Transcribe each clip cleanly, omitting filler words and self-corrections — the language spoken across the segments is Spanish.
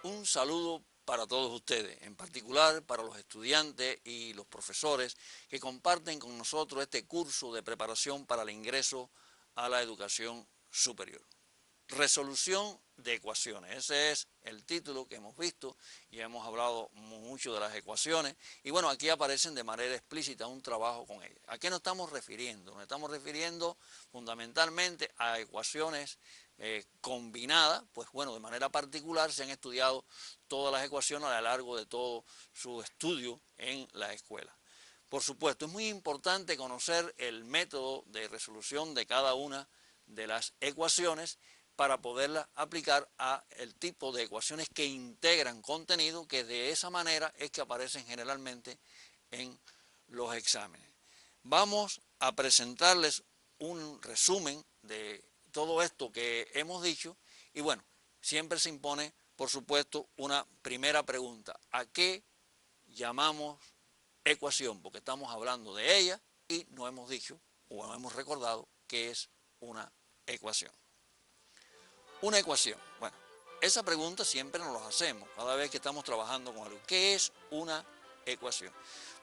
Un saludo para todos ustedes, en particular para los estudiantes y los profesores que comparten con nosotros este curso de preparación para el ingreso a la educación superior. Resolución de ecuaciones, ese es el título que hemos visto y hemos hablado mucho de las ecuaciones y bueno, aquí aparecen de manera explícita un trabajo con ellas. ¿A qué nos estamos refiriendo? Nos estamos refiriendo fundamentalmente a ecuaciones combinadas, pues bueno, de manera particular se han estudiado todas las ecuaciones a lo largo de todo su estudio en la escuela. Por supuesto, es muy importante conocer el método de resolución de cada una de las ecuaciones para poderlas aplicar a el tipo de ecuaciones que integran contenido, que de esa manera es que aparecen generalmente en los exámenes. Vamos a presentarles un resumen de todo esto que hemos dicho y bueno, siempre se impone, por supuesto, una primera pregunta. ¿A qué llamamos ecuación? Porque estamos hablando de ella y no hemos dicho o no hemos recordado qué es una ecuación. Una ecuación. Bueno, esa pregunta siempre nos la hacemos cada vez que estamos trabajando con algo. ¿Qué es una ecuación?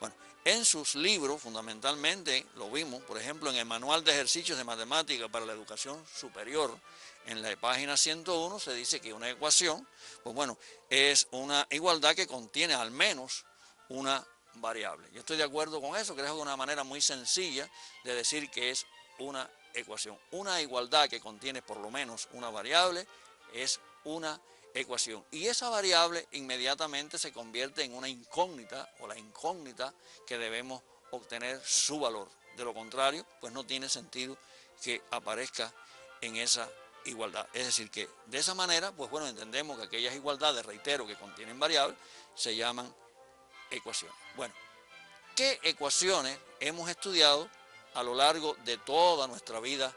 Bueno, en sus libros fundamentalmente lo vimos, por ejemplo, en el Manual de Ejercicios de Matemática para la Educación Superior, en la página 101 se dice que una ecuación, pues bueno, es una igualdad que contiene al menos una variable. Yo estoy de acuerdo con eso, creo que es una manera muy sencilla de decir que es una ecuación. Una igualdad que contiene por lo menos una variable es una ecuación. Y esa variable inmediatamente se convierte en una incógnita o la incógnita que debemos obtener su valor. De lo contrario, pues no tiene sentido que aparezca en esa igualdad. Es decir, que de esa manera, pues bueno, entendemos que aquellas igualdades, reitero, que contienen variables, se llaman ecuaciones. Bueno, ¿qué ecuaciones hemos estudiado a lo largo de toda nuestra vida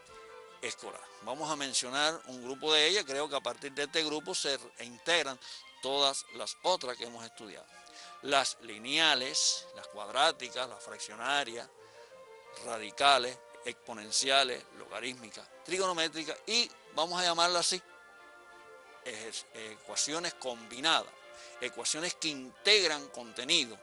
escolar? Vamos a mencionar un grupo de ellas, creo que a partir de este grupo se integran todas las otras que hemos estudiado. Las lineales, las cuadráticas, las fraccionarias, radicales, exponenciales, logarítmicas, trigonométricas y vamos a llamarlas así, ecuaciones combinadas, ecuaciones que integran contenido,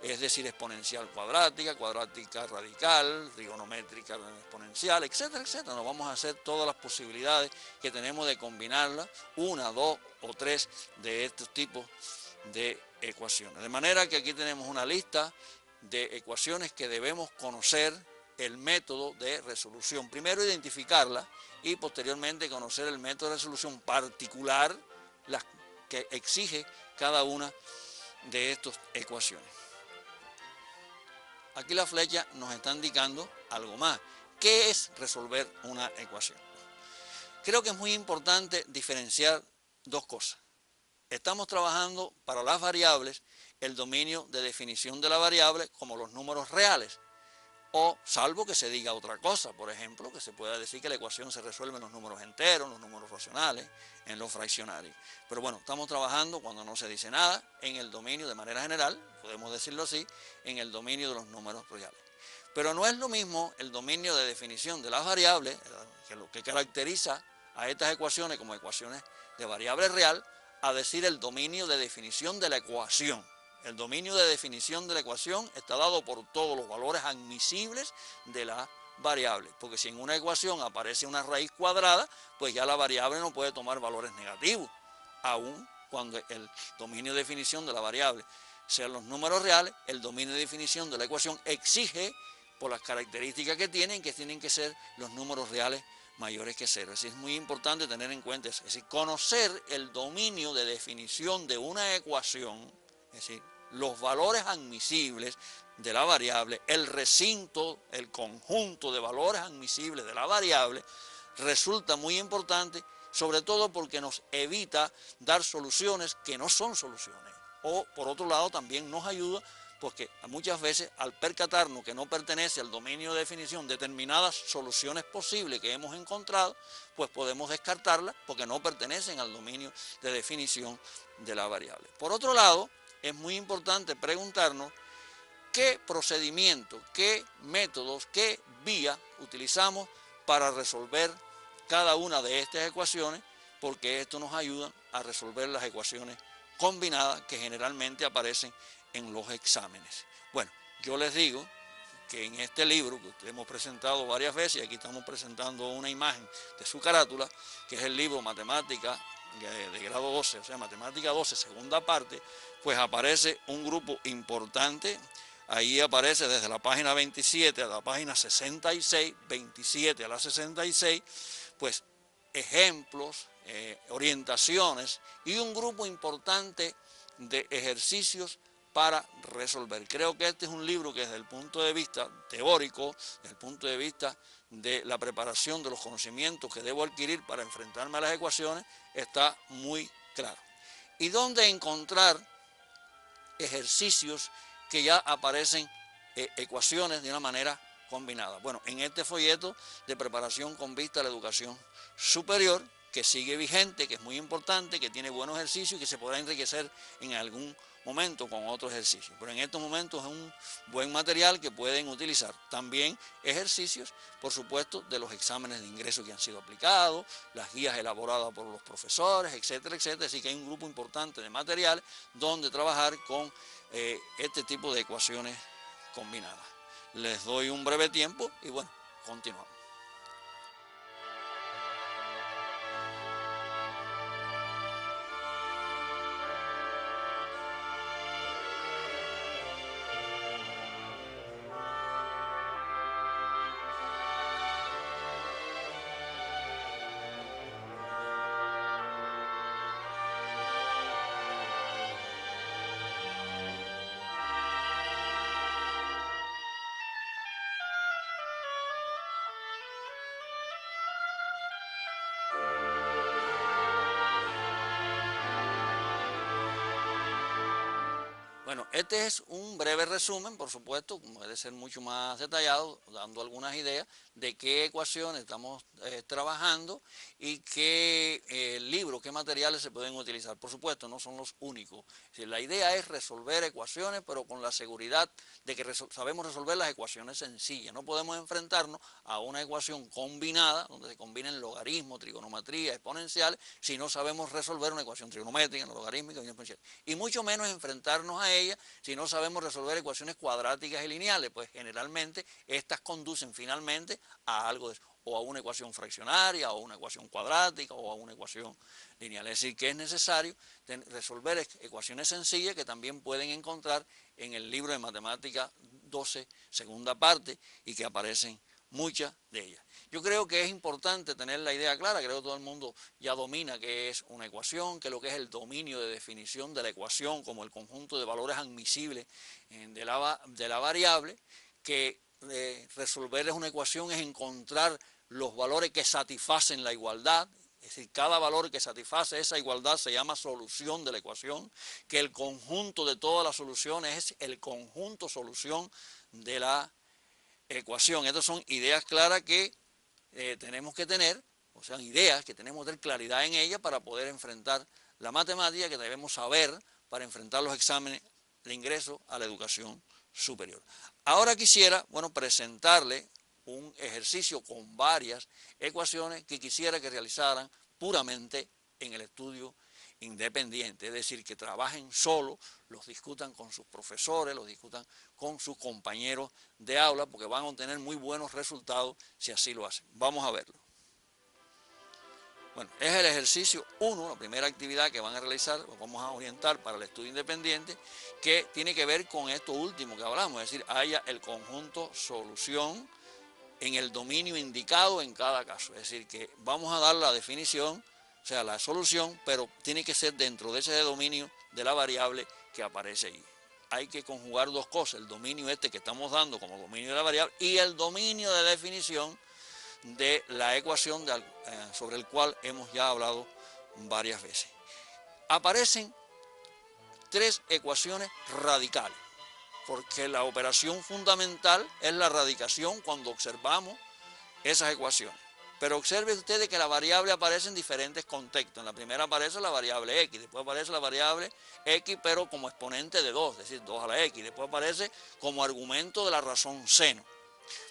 es decir, exponencial cuadrática, cuadrática radical, trigonométrica exponencial, etcétera, etcétera. Nos vamos a hacer todas las posibilidades que tenemos de combinarlas, una, dos o tres de estos tipos de ecuaciones. De manera que aquí tenemos una lista de ecuaciones que debemos conocer el método de resolución. Primero identificarla y posteriormente conocer el método de resolución particular, las que exige cada una de estas ecuaciones. Aquí la flecha nos está indicando algo más. ¿Qué es resolver una ecuación? Creo que es muy importante diferenciar dos cosas. Estamos trabajando para las variables el dominio de definición de la variable como los números reales, o salvo que se diga otra cosa, por ejemplo, que se pueda decir que la ecuación se resuelve en los números enteros, en los números racionales, en los fraccionarios. Pero bueno, estamos trabajando cuando no se dice nada en el dominio de manera general, podemos decirlo así, en el dominio de los números reales. Pero no es lo mismo el dominio de definición de las variables, que lo que caracteriza a estas ecuaciones como ecuaciones de variable real, a decir el dominio de definición de la ecuación. El dominio de definición de la ecuación está dado por todos los valores admisibles de la variable, porque si en una ecuación aparece una raíz cuadrada, pues ya la variable no puede tomar valores negativos, aun cuando el dominio de definición de la variable sean los números reales, el dominio de definición de la ecuación exige, por las características que tienen que ser los números reales mayores que 0. Es decir, es muy importante tener en cuenta eso. Es decir, conocer el dominio de definición de una ecuación, es decir, los valores admisibles de la variable, el recinto, el conjunto de valores admisibles de la variable, resulta muy importante, sobre todo porque nos evita dar soluciones que no son soluciones. O, por otro lado, también nos ayuda porque muchas veces al percatarnos que no pertenece al dominio de definición determinadas soluciones posibles que hemos encontrado, pues podemos descartarlas porque no pertenecen al dominio de definición de la variable. Por otro lado, es muy importante preguntarnos qué procedimiento, qué métodos, qué vía utilizamos para resolver cada una de estas ecuaciones, porque esto nos ayuda a resolver las ecuaciones combinadas que generalmente aparecen en los exámenes. Bueno, yo les digo que en este libro que hemos presentado varias veces, y aquí estamos presentando una imagen de su carátula, que es el libro Matemática de grado 12, o sea, Matemática 12, segunda parte, pues aparece un grupo importante. Ahí aparece desde la página 27 a la página 66, 27 a la 66, pues ejemplos, orientaciones y un grupo importante de ejercicios para resolver. Creo que este es un libro que desde el punto de vista teórico, desde el punto de vista de la preparación de los conocimientos que debo adquirir para enfrentarme a las ecuaciones, está muy claro. ¿Y dónde encontrar ejercicios que ya aparecen ecuaciones de una manera combinada? Bueno, en este folleto de preparación con vista a la educación superior, que sigue vigente, que es muy importante, que tiene buenos ejercicios y que se podrá enriquecer en algún momento con otros ejercicios. Pero en estos momentos es un buen material que pueden utilizar. También ejercicios, por supuesto, de los exámenes de ingreso que han sido aplicados, las guías elaboradas por los profesores, etcétera, etcétera. Así que hay un grupo importante de materiales donde trabajar con este tipo de ecuaciones combinadas. Les doy un breve tiempo y bueno, continuamos. Bueno, este es un breve resumen, por supuesto, puede ser mucho más detallado, dando algunas ideas de qué ecuaciones estamos trabajando y qué libros, qué materiales se pueden utilizar. Por supuesto, no son los únicos. Es decir, la idea es resolver ecuaciones, pero con la seguridad de que sabemos resolver las ecuaciones sencillas. No podemos enfrentarnos a una ecuación combinada, donde se combinen logaritmos, trigonometría, exponenciales, si no sabemos resolver una ecuación trigonométrica, logarítmica y exponencial. Y mucho menos enfrentarnos a ella si no sabemos resolver ecuaciones cuadráticas y lineales, pues generalmente estas conducen finalmente a algo de eso, o a una ecuación fraccionaria, o a una ecuación cuadrática, o a una ecuación lineal. Es decir, que es necesario resolver ecuaciones sencillas que también pueden encontrar en el libro de Matemática 12, segunda parte, y que aparecen muchas de ellas. Yo creo que es importante tener la idea clara, creo que todo el mundo ya domina qué es una ecuación, qué es lo que es el dominio de definición de la ecuación como el conjunto de valores admisibles de la variable, que resolver una ecuación es encontrar los valores que satisfacen la igualdad, es decir, cada valor que satisface esa igualdad se llama solución de la ecuación, que el conjunto de todas las soluciones es el conjunto solución de la ecuación. Estas son ideas claras que tenemos que tener, o sea, ideas que tenemos que tener claridad en ellas para poder enfrentar la matemática, que debemos saber para enfrentar los exámenes de ingreso a la educación superior. Ahora quisiera, bueno, presentarle un ejercicio con varias ecuaciones que quisiera que realizaran puramente en el estudio independiente, es decir, que trabajen solo, los discutan con sus profesores, los discutan con sus compañeros de aula, porque van a obtener muy buenos resultados si así lo hacen. Vamos a verlo. Bueno, es el ejercicio 1, la primera actividad que van a realizar, lo vamos a orientar para el estudio independiente, que tiene que ver con esto último que hablamos, es decir, haya el conjunto solución en el dominio indicado en cada caso. Es decir, que vamos a dar la definición, o sea, la solución, pero tiene que ser dentro de ese dominio de la variable que aparece ahí. Hay que conjugar dos cosas, el dominio este que estamos dando como dominio de la variable y el dominio de definición de la ecuación sobre el cual hemos ya hablado varias veces. Aparecen tres ecuaciones radicales, porque la operación fundamental es la radicación cuando observamos esas ecuaciones. Pero observen ustedes que la variable aparece en diferentes contextos. En la primera aparece la variable x, después aparece la variable x pero como exponente de 2, es decir, 2 a la x, después aparece como argumento de la razón seno.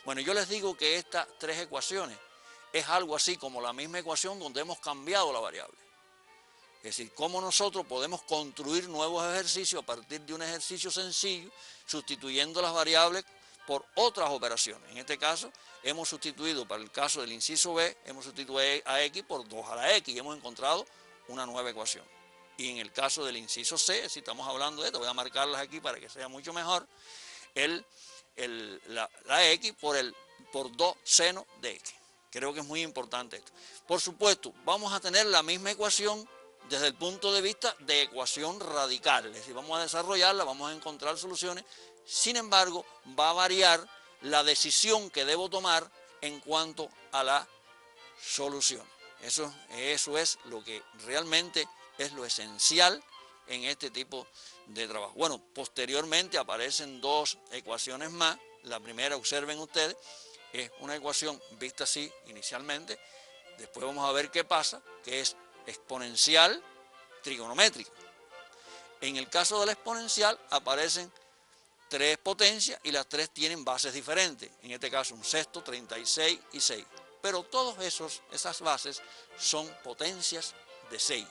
Bueno, yo les digo que estas tres ecuaciones es algo así como la misma ecuación donde hemos cambiado la variable. Es decir, cómo nosotros podemos construir nuevos ejercicios a partir de un ejercicio sencillo, sustituyendo las variables por otras operaciones. En este caso, hemos sustituido, para el caso del inciso B, hemos sustituido a x por 2 a la x y hemos encontrado una nueva ecuación. Y en el caso del inciso C, si estamos hablando de esto, voy a marcarlas aquí para que sea mucho mejor, la x por 2 seno de x. Creo que es muy importante esto. Por supuesto, vamos a tener la misma ecuación desde el punto de vista de ecuación radical, es decir, vamos a desarrollarla, vamos a encontrar soluciones, sin embargo, va a variar la decisión que debo tomar en cuanto a la solución. Eso es lo que realmente es lo esencial en este tipo de trabajo. Bueno, posteriormente aparecen dos ecuaciones más. La primera, observen ustedes, es una ecuación vista así inicialmente, después vamos a ver qué pasa, que es exponencial trigonométrica. En el caso de la exponencial aparecen tres potencias y las tres tienen bases diferentes. En este caso un sexto, 36 y 6. Pero todas esas bases son potencias de 6.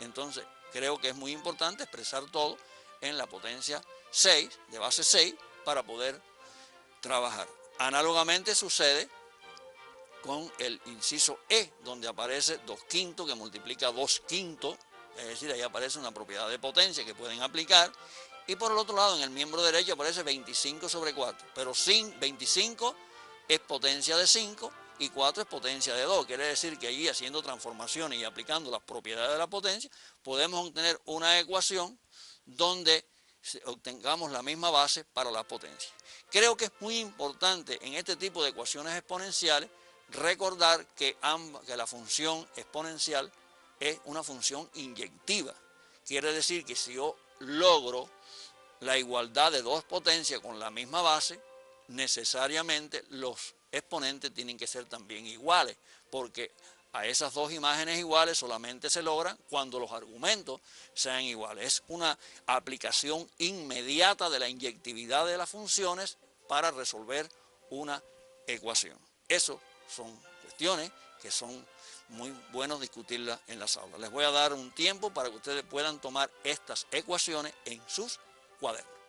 Entonces creo que es muy importante expresar todo en la potencia 6, de base 6, para poder trabajar. Análogamente sucede con el inciso E, donde aparece 2 quintos que multiplica 2 quintos, es decir, ahí aparece una propiedad de potencia que pueden aplicar, y por el otro lado, en el miembro derecho aparece 25 sobre 4, pero sin 25 es potencia de 5 y 4 es potencia de 2, quiere decir que allí haciendo transformaciones y aplicando las propiedades de la potencia, podemos obtener una ecuación donde obtengamos la misma base para la potencia. Creo que es muy importante en este tipo de ecuaciones exponenciales recordar que la función exponencial es una función inyectiva. Quiere decir que si yo logro la igualdad de dos potencias con la misma base, necesariamente los exponentes tienen que ser también iguales, porque a esas dos imágenes iguales solamente se logran cuando los argumentos sean iguales. Es una aplicación inmediata de la inyectividad de las funciones para resolver una ecuación. Eso son cuestiones que son muy buenos discutirlas en las aulas. Les voy a dar un tiempo para que ustedes puedan tomar estas ecuaciones en sus cuadernos.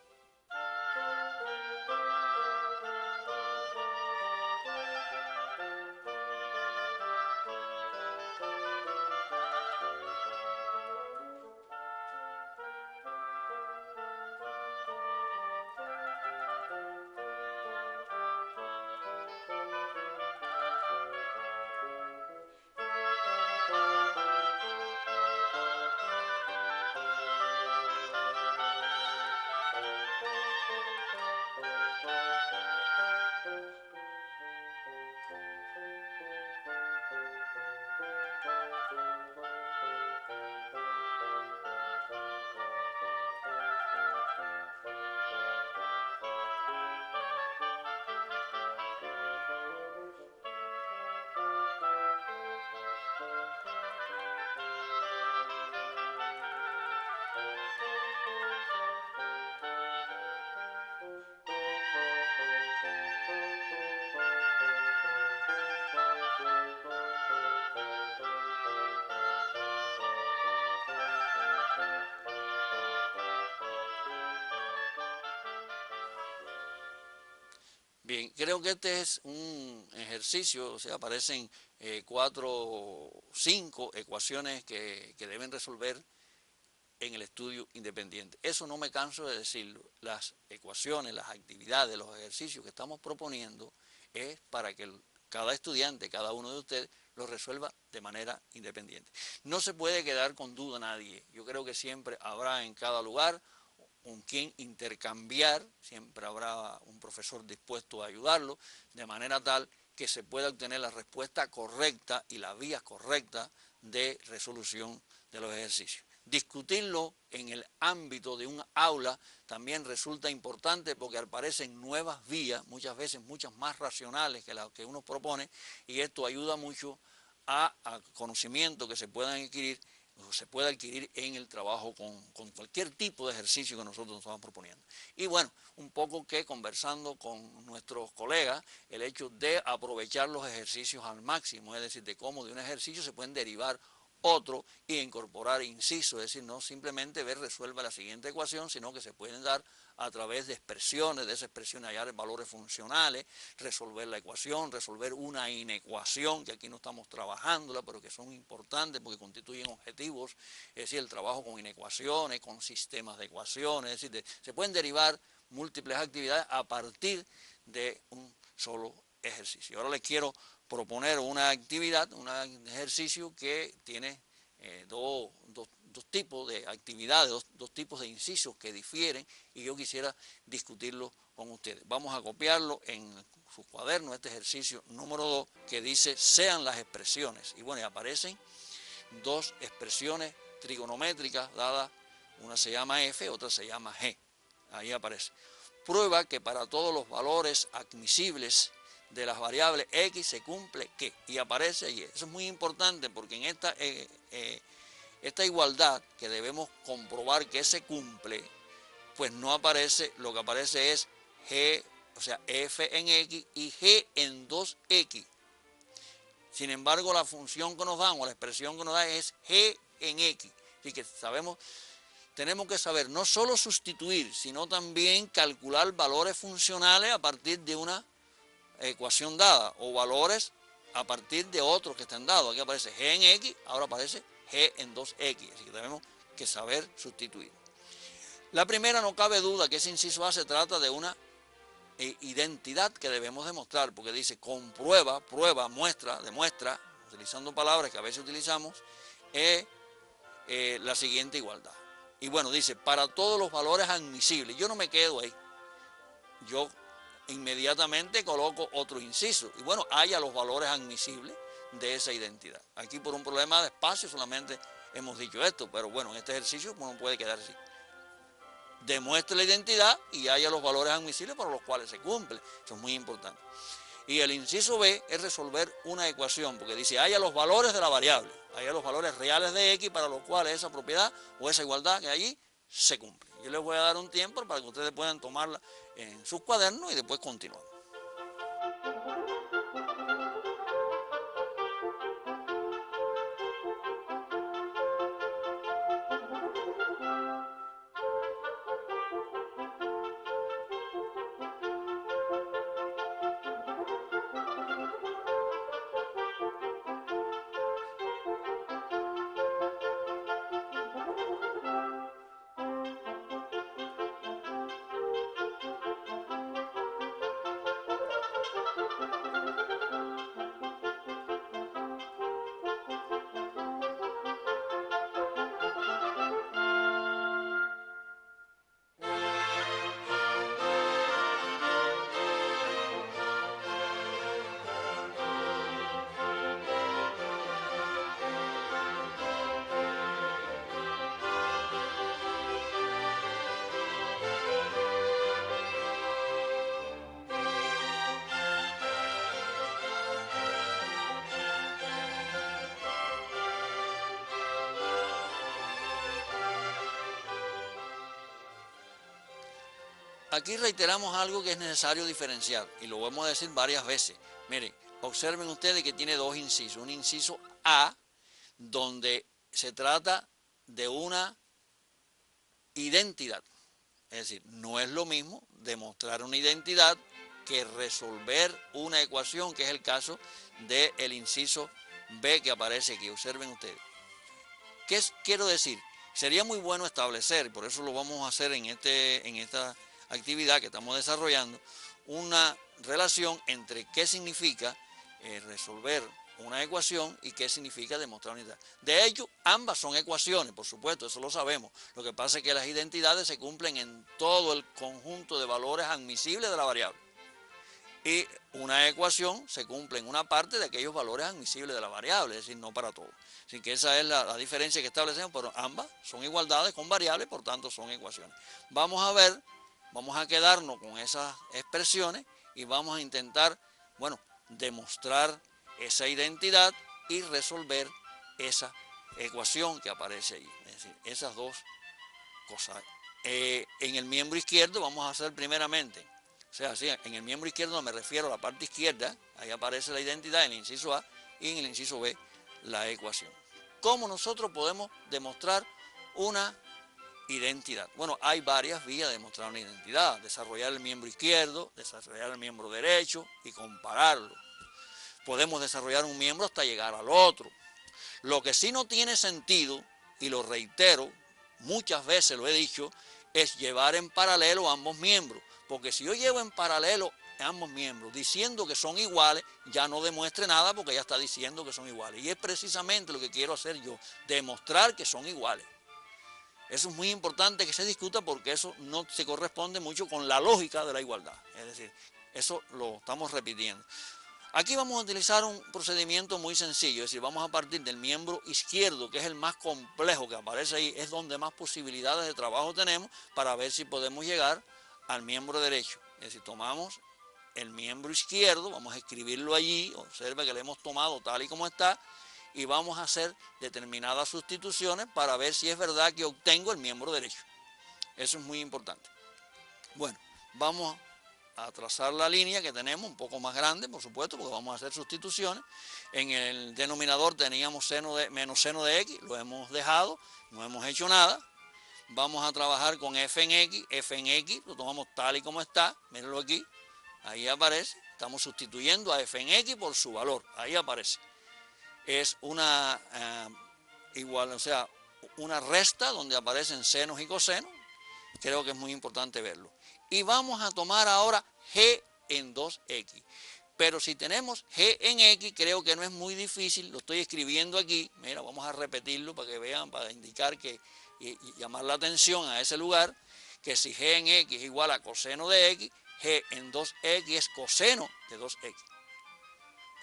Bien, creo que este es un ejercicio, o sea, aparecen 4 o 5 ecuaciones que deben resolver en el estudio independiente. Eso no me canso de decirlo, las ecuaciones, las actividades, los ejercicios que estamos proponiendo es para que cada estudiante, cada uno de ustedes, lo resuelva de manera independiente. No se puede quedar con duda nadie. Yo creo que siempre habrá en cada lugar con quien intercambiar, siempre habrá un profesor dispuesto a ayudarlo, de manera tal que se pueda obtener la respuesta correcta y las vías correctas de resolución de los ejercicios. Discutirlo en el ámbito de un aula también resulta importante porque aparecen nuevas vías, muchas veces muchas más racionales que las que uno propone, y esto ayuda mucho a conocimiento que se puedan adquirir o se puede adquirir en el trabajo con cualquier tipo de ejercicio que nosotros nos estamos proponiendo. Y bueno, un poco que conversando con nuestros colegas, el hecho de aprovechar los ejercicios al máximo, es decir, de cómo de un ejercicio se pueden derivar otro y incorporar incisos, es decir, no simplemente ver resuelva la siguiente ecuación, sino que se pueden dar a través de expresiones, de esas expresiones hallar valores funcionales, resolver la ecuación, resolver una inecuación, que aquí no estamos trabajándola, pero que son importantes porque constituyen objetivos, es decir, el trabajo con inecuaciones, con sistemas de ecuaciones, es decir, se pueden derivar múltiples actividades a partir de un solo ejercicio. Ahora les quiero proponer una actividad, un ejercicio que tiene dos tipos de actividades, dos tipos de incisos que difieren y yo quisiera discutirlo con ustedes. Vamos a copiarlo en sus cuadernos, este ejercicio número 2 que dice sean las expresiones. Y bueno, y aparecen dos expresiones trigonométricas dadas, una se llama f, otra se llama g. Ahí aparece. Prueba que para todos los valores admisibles de las variables x se cumple que, y aparece y. Eso es muy importante porque en esta igualdad que debemos comprobar que se cumple, pues no aparece, lo que aparece es g, o sea, f en x y g en 2x. Sin embargo, la función que nos dan o la expresión que nos da es g en x. Así que tenemos que saber no solo sustituir, sino también calcular valores funcionales a partir de una ecuación dada o valores a partir de otros que están dados. Aquí aparece g en x, ahora aparece g en 2x, así que tenemos que saber sustituir. La primera, no cabe duda que ese inciso A se trata de una identidad que debemos demostrar, porque dice comprueba, prueba, muestra, demuestra, utilizando palabras que a veces utilizamos, la siguiente igualdad. Y bueno, dice, para todos los valores admisibles. Yo no me quedo ahí. Yo inmediatamente coloco otro inciso. Y bueno, haya los valores admisibles de esa identidad. Aquí por un problema de espacio solamente hemos dicho esto, pero bueno, en este ejercicio uno puede quedar así. Demuestre la identidad y haya los valores admisibles para los cuales se cumple. Eso es muy importante. Y el inciso B es resolver una ecuación, porque dice, haya los valores de la variable, haya los valores reales de x para los cuales esa propiedad o esa igualdad que allí se cumple. Yo les voy a dar un tiempo para que ustedes puedan tomarla en sus cuadernos y después continuar. Aquí reiteramos algo que es necesario diferenciar y lo vamos a decir varias veces. Miren, observen ustedes que tiene dos incisos. Un inciso A, donde se trata de una identidad. Es decir, no es lo mismo demostrar una identidad que resolver una ecuación, que es el caso del inciso B que aparece aquí. Observen ustedes. ¿Qué quiero decir? Sería muy bueno establecer, por eso lo vamos a hacer en esta actividad que estamos desarrollando, una relación entre qué significa resolver una ecuación y qué significa demostrar una identidad. De hecho, ambas son ecuaciones, por supuesto, eso lo sabemos. Lo que pasa es que las identidades se cumplen en todo el conjunto de valores admisibles de la variable. Y una ecuación se cumple en una parte de aquellos valores admisibles de la variable, es decir, no para todo. Así que esa es la diferencia que establecemos, pero ambas son igualdades con variables, por tanto son ecuaciones. Vamos a ver, vamos a quedarnos con esas expresiones y vamos a intentar, bueno, demostrar esa identidad y resolver esa ecuación que aparece ahí. Es decir, esas dos cosas. En el miembro izquierdo vamos a hacer primeramente, o sea, sí, en el miembro izquierdo me refiero a la parte izquierda, ahí aparece la identidad en el inciso A y en el inciso B la ecuación. ¿Cómo nosotros podemos demostrar una identidad? Bueno, hay varias vías de demostrar una identidad: desarrollar el miembro izquierdo, desarrollar el miembro derecho y compararlo. Podemos desarrollar un miembro hasta llegar al otro. Lo que sí no tiene sentido, y lo reitero, muchas veces lo he dicho, es llevar en paralelo ambos miembros. Porque si yo llevo en paralelo ambos miembros diciendo que son iguales, ya no demuestre nada porque ya está diciendo que son iguales. Y es precisamente lo que quiero hacer yo, demostrar que son iguales. Eso es muy importante que se discuta porque eso no se corresponde mucho con la lógica de la igualdad. Es decir, eso lo estamos repitiendo. Aquí vamos a utilizar un procedimiento muy sencillo, es decir, vamos a partir del miembro izquierdo, que es el más complejo que aparece ahí, es donde más posibilidades de trabajo tenemos para ver si podemos llegar al miembro derecho. Es decir, tomamos el miembro izquierdo, vamos a escribirlo allí, observe que lo hemos tomado tal y como está, y vamos a hacer determinadas sustituciones para ver si es verdad que obtengo el miembro derecho. Eso es muy importante. Bueno, vamos a trazar la línea que tenemos, un poco más grande, por supuesto, porque vamos a hacer sustituciones. En el denominador teníamos menos seno de x, lo hemos dejado, no hemos hecho nada. Vamos a trabajar con f en x lo tomamos tal y como está, mírenlo aquí, ahí aparece, estamos sustituyendo a f en x por su valor, ahí aparece. Es una igual, o sea, una resta donde aparecen senos y cosenos, creo que es muy importante verlo. Y vamos a tomar ahora g en 2x. Pero si tenemos g en x, creo que no es muy difícil, lo estoy escribiendo aquí. Mira, vamos a repetirlo para que vean, para indicar que, y llamar la atención a ese lugar, que si g en x es igual a coseno de x, g en 2x es coseno de 2x.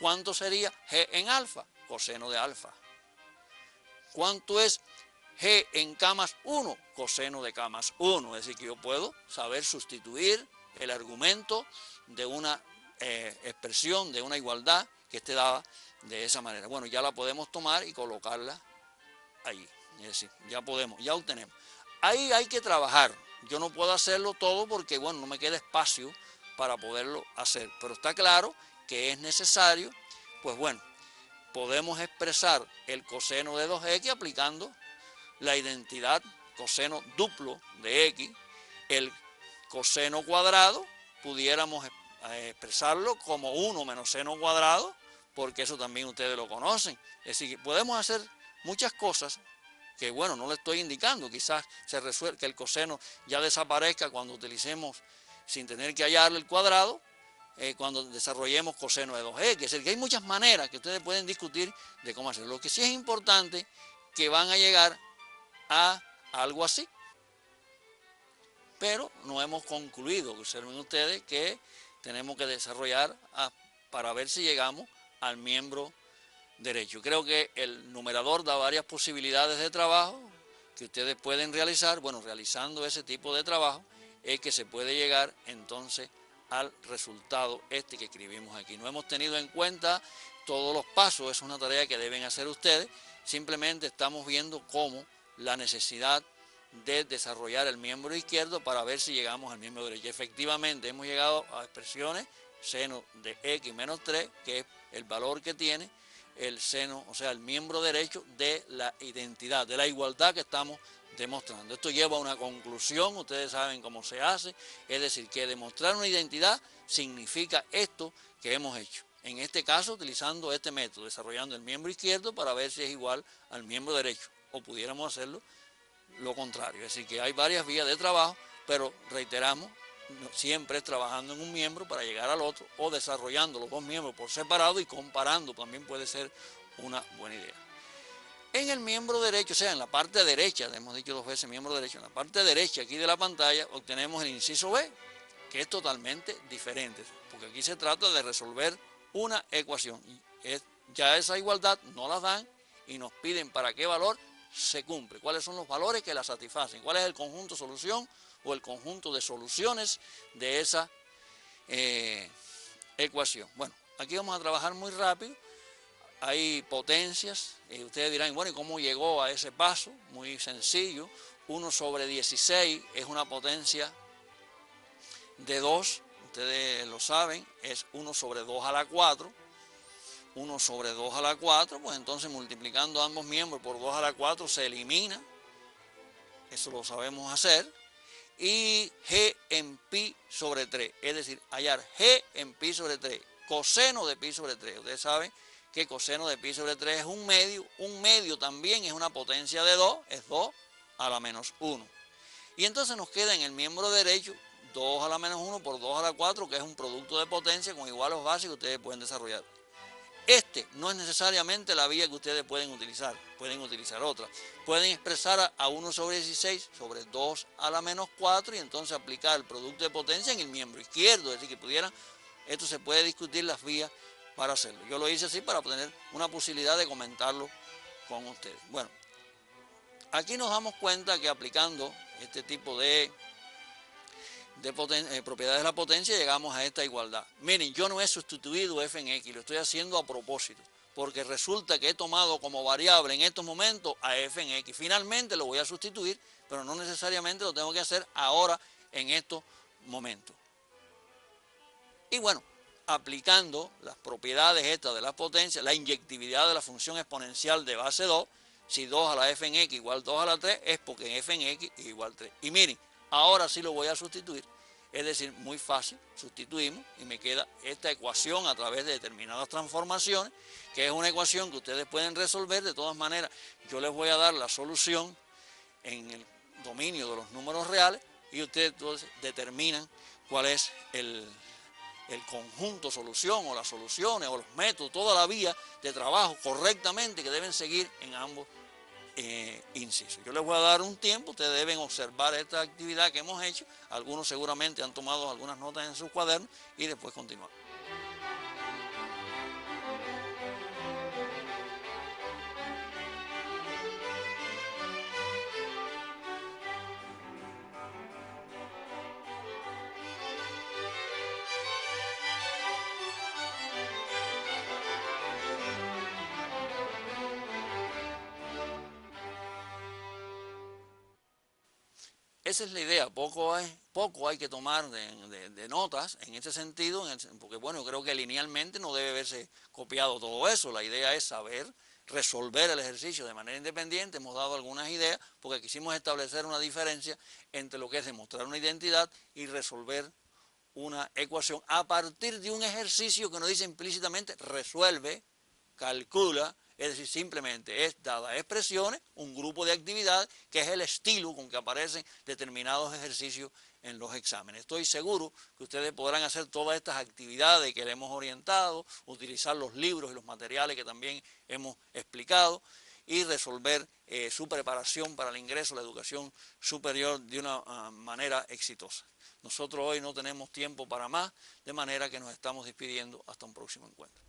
¿Cuánto sería g en alfa? Coseno de alfa. ¿Cuánto es g en camas 1? Coseno de camas 1. Es decir, que yo puedo saber sustituir el argumento de una expresión, de una igualdad que esté dada de esa manera. Bueno, ya la podemos tomar y colocarla allí. Es decir, ya podemos, ya obtenemos. Ahí hay que trabajar. Yo no puedo hacerlo todo porque, bueno, no me queda espacio para poderlo hacer. Pero está claro que es necesario, pues bueno, podemos expresar el coseno de 2x aplicando la identidad coseno duplo de x. El coseno cuadrado pudiéramos expresarlo como 1 menos seno cuadrado, porque eso también ustedes lo conocen. Es decir, podemos hacer muchas cosas que, bueno, no le estoy indicando, quizás se resuelva, que el coseno ya desaparezca cuando utilicemos, sin tener que hallarle el cuadrado, cuando desarrollemos coseno de 2x. Es decir, que hay muchas maneras que ustedes pueden discutir de cómo hacerlo. Lo que sí es importante, que van a llegar a algo así. Pero no hemos concluido. Observen ustedes que tenemos que desarrollar para ver si llegamos al miembro derecho. Creo que el numerador da varias posibilidades de trabajo que ustedes pueden realizar. Bueno, realizando ese tipo de trabajo es que se puede llegar entonces al resultado que escribimos aquí. No hemos tenido en cuenta todos los pasos, es una tarea que deben hacer ustedes. Simplemente estamos viendo cómo la necesidad de desarrollar el miembro izquierdo para ver si llegamos al miembro derecho. Efectivamente hemos llegado a expresiones seno de x menos 3, que es el valor que tiene el seno, o sea, el miembro derecho de la identidad, de la igualdad que estamos demostrando. Esto lleva a una conclusión, ustedes saben cómo se hace, es decir, que demostrar una identidad significa esto que hemos hecho. En este caso, utilizando este método, desarrollando el miembro izquierdo para ver si es igual al miembro derecho, o pudiéramos hacerlo lo contrario. Es decir, que hay varias vías de trabajo, pero reiteramos, siempre es trabajando en un miembro para llegar al otro, o desarrollando los dos miembros por separado y comparando, también puede ser una buena idea. En el miembro derecho, o sea, en la parte derecha, hemos dicho 2 veces miembro derecho, en la parte derecha aquí de la pantalla obtenemos el inciso B, que es totalmente diferente, porque aquí se trata de resolver una ecuación. Ya esa igualdad no la dan y nos piden para qué valor se cumple, cuáles son los valores que la satisfacen, cuál es el conjunto solución o el conjunto de soluciones de esa ecuación. Bueno, aquí vamos a trabajar muy rápido. Hay potencias, y ustedes dirán, bueno, ¿y cómo llegó a ese paso? Muy sencillo, 1 sobre 16 es una potencia de 2, ustedes lo saben, es 1 sobre 2 a la 4, 1 sobre 2 a la 4, pues entonces multiplicando ambos miembros por 2 a la 4 se elimina, eso lo sabemos hacer, y g en pi sobre 3, es decir, hallar g en pi sobre 3, coseno de pi sobre 3, ustedes saben que coseno de pi sobre 3 es un medio también es una potencia de 2, es 2 a la menos 1. Y entonces nos queda en el miembro derecho 2 a la menos 1 por 2 a la 4, que es un producto de potencia con iguales básicos que ustedes pueden desarrollar. No es necesariamente la vía que ustedes pueden utilizar otra. Pueden expresar a 1 sobre 16 sobre 2 a la menos 4 y entonces aplicar el producto de potencia en el miembro izquierdo, es decir, que pudieran, esto se puede discutir las vías para hacerlo. Yo lo hice así para tener una posibilidad de comentarlo con ustedes. Bueno, aquí nos damos cuenta que aplicando este tipo de propiedades de la potencia llegamos a esta igualdad. Miren, yo no he sustituido f en x, lo estoy haciendo a propósito, porque resulta que he tomado como variable en estos momentos a f en x. Finalmente lo voy a sustituir, pero no necesariamente lo tengo que hacer ahora en estos momentos. Y bueno, aplicando las propiedades estas de la potencia, la inyectividad de la función exponencial de base 2, si 2 a la f en x igual 2 a la 3, es porque en f en x es igual 3. Y miren, ahora sí lo voy a sustituir, es decir, muy fácil, sustituimos y me queda esta ecuación a través de determinadas transformaciones, que es una ecuación que ustedes pueden resolver. De todas maneras, yo les voy a dar la solución en el dominio de los números reales y ustedes entonces determinan cuál es el conjunto solución o las soluciones o los métodos, toda la vía de trabajo correctamente que deben seguir en ambos incisos. Yo les voy a dar un tiempo, ustedes deben observar esta actividad que hemos hecho, algunos seguramente han tomado algunas notas en sus cuadernos y después continuar. Esa es la idea, poco hay que tomar de notas en ese sentido, porque bueno, yo creo que linealmente no debe haberse copiado todo eso. La idea es saber resolver el ejercicio de manera independiente. Hemos dado algunas ideas porque quisimos establecer una diferencia entre lo que es demostrar una identidad y resolver una ecuación a partir de un ejercicio que nos dice implícitamente resuelve, calcula, es decir, simplemente es, dadas expresiones, un grupo de actividades que es el estilo con que aparecen determinados ejercicios en los exámenes. Estoy seguro que ustedes podrán hacer todas estas actividades que le hemos orientado, utilizar los libros y los materiales que también hemos explicado y resolver su preparación para el ingreso a la educación superior de una manera exitosa. Nosotros hoy no tenemos tiempo para más, de manera que nos estamos despidiendo hasta un próximo encuentro.